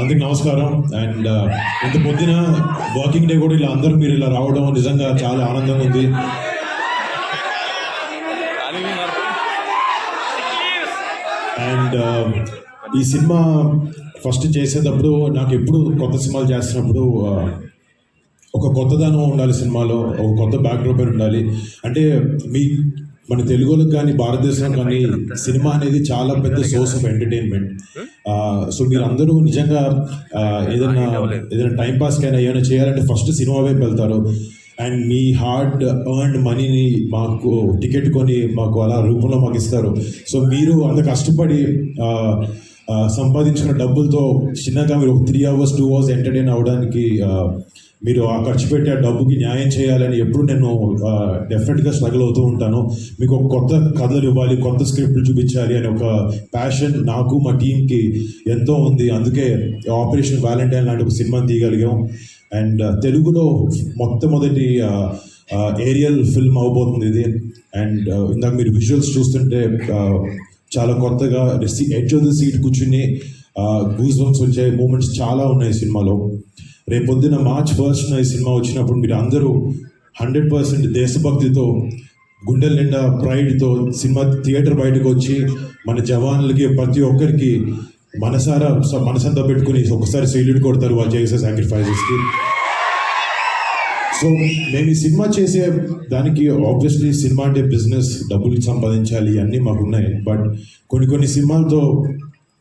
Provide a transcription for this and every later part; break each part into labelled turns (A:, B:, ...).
A: అందరికి నమస్కారం. అండ్ ఇంత పొద్దున వర్కింగ్ డే కూడా ఇలా అందరూ మీరు ఇలా రావడం నిజంగా చాలా ఆనందంగా ఉంది. అండ్ ఈ సినిమా ఫస్ట్ చేసేటప్పుడు నాకు ఎప్పుడు కొత్త సినిమాలు చేస్తున్నప్పుడు ఒక కొత్తదనం ఉండాలి సినిమాలో, ఒక కొత్త బ్యాక్డ్రాప్ ఉండాలి. అంటే మన తెలుగులకు కానీ భారతదేశం కానీ సినిమా అనేది చాలా పెద్ద సోర్స్ ఆఫ్ ఎంటర్టైన్మెంట్. సో మీరు అందరూ నిజంగా ఏదైనా టైంపాస్కైనా ఏమైనా చేయాలంటే ఫస్ట్ సినిమా వైపు వెళ్తారు. అండ్ మీ హార్డ్ ఎర్న్డ్ మనీని మాకు టికెట్ కొని మాకు అలా రూపంలో మాకు ఇస్తారు. సో మీరు అంత కష్టపడి సంపాదించిన డబ్బులతో చిన్నగా మీరు 3 hours 2 hours ఎంటర్టైన్ అవ్వడానికి మీరు ఆ ఖర్చు పెట్టి ఆ డబ్బుకి న్యాయం చేయాలని ఎప్పుడు నేను డెఫినెట్గా స్ట్రగుల్ అవుతూ ఉంటాను. మీకు ఒక కొత్త కథలు ఇవ్వాలి, కొత్త స్క్రిప్ట్లు చూపించాలి అనే ఒక ప్యాషన్ నాకు మా టీంకి ఎంతో ఉంది. అందుకే ఆపరేషన్ వ్యాలంటైన్ లాంటి ఒక సినిమాని తీయగలిగాం. అండ్ తెలుగులో మొట్టమొదటి ఏరియల్ ఫిల్మ్ అవబోతుంది ఇది. అండ్ ఇందాక మీరు విజువల్స్ చూస్తుంటే చాలా కొత్తగా ఎడ్జ్ ఆఫ్ ద సీట్ కూర్చుని గూస్ బంప్స్ వచ్చే మూమెంట్స్ చాలా ఉన్నాయి సినిమాలో. రేపొద్దున March 1st ఈ సినిమా వచ్చినప్పుడు మీరు అందరూ 100% దేశభక్తితో, గుండెల నిండా ప్రైడ్తో సినిమా థియేటర్ బయటకు వచ్చి మన జవాన్లకి ప్రతి ఒక్కరికి మనసంతా పెట్టుకుని ఒకసారి సెల్యూట్ కొడతారు వాళ్ళు చేసే సాక్రిఫైజెస్కి. సో మేము ఈ సినిమా చేసే దానికి ఆబ్వియస్లీ సినిమా అంటే బిజినెస్, డబ్బులు సంపాదించాలి అన్నీ మాకు ఉన్నాయి. బట్ కొన్ని సినిమాలతో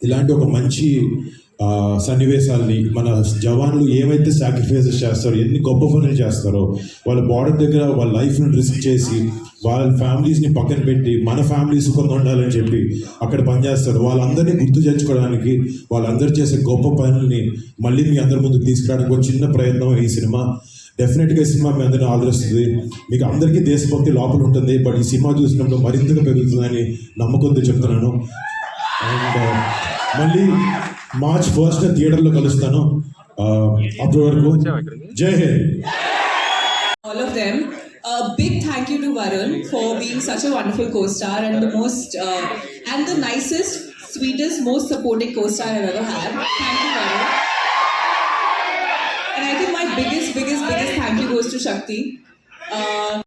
A: ఇలాంటి ఒక మంచి సన్నివేశాలని మన జవాన్లు ఏమైతే సాక్రిఫైసెస్ చేస్తారో, ఎన్ని గొప్ప పనులు చేస్తారో, వాళ్ళ బార్డర్ దగ్గర వాళ్ళ లైఫ్ని రిస్క్ చేసి వాళ్ళ ఫ్యామిలీస్ని పక్కన పెట్టి మన ఫ్యామిలీ సుఖంగా ఉండాలని చెప్పి అక్కడ పనిచేస్తారు. వాళ్ళందరినీ గుర్తు తెచ్చుకోవడానికి, వాళ్ళందరూ చేసే గొప్ప పనుల్ని మళ్ళీ మీ అందరి ముందుకు తీసుకురావడానికి ఒక చిన్న ప్రయత్నం ఈ సినిమా. డెఫినెట్గా ఈ సినిమా మీ అందరినీ ఆదరిస్తుంది. మీకు అందరికీ దేశభక్తి లోపల ఉంటుంది, బట్ ఈ సినిమా చూసినప్పుడు మరింతగా పెరుగుతుందని నమ్మకంతో చెప్తున్నాను. అండ్ మళ్ళీ March 1st థియేటర్లో కలుస్తాను. అప్పటి వరకు జై Hind.
B: All of them. A big thank you to Varun for being such a wonderful co-star and the most and the nicest, sweetest, most supporting co-star I've ever had. Thank you, Varun. And I think my biggest thank you goes to Shakti.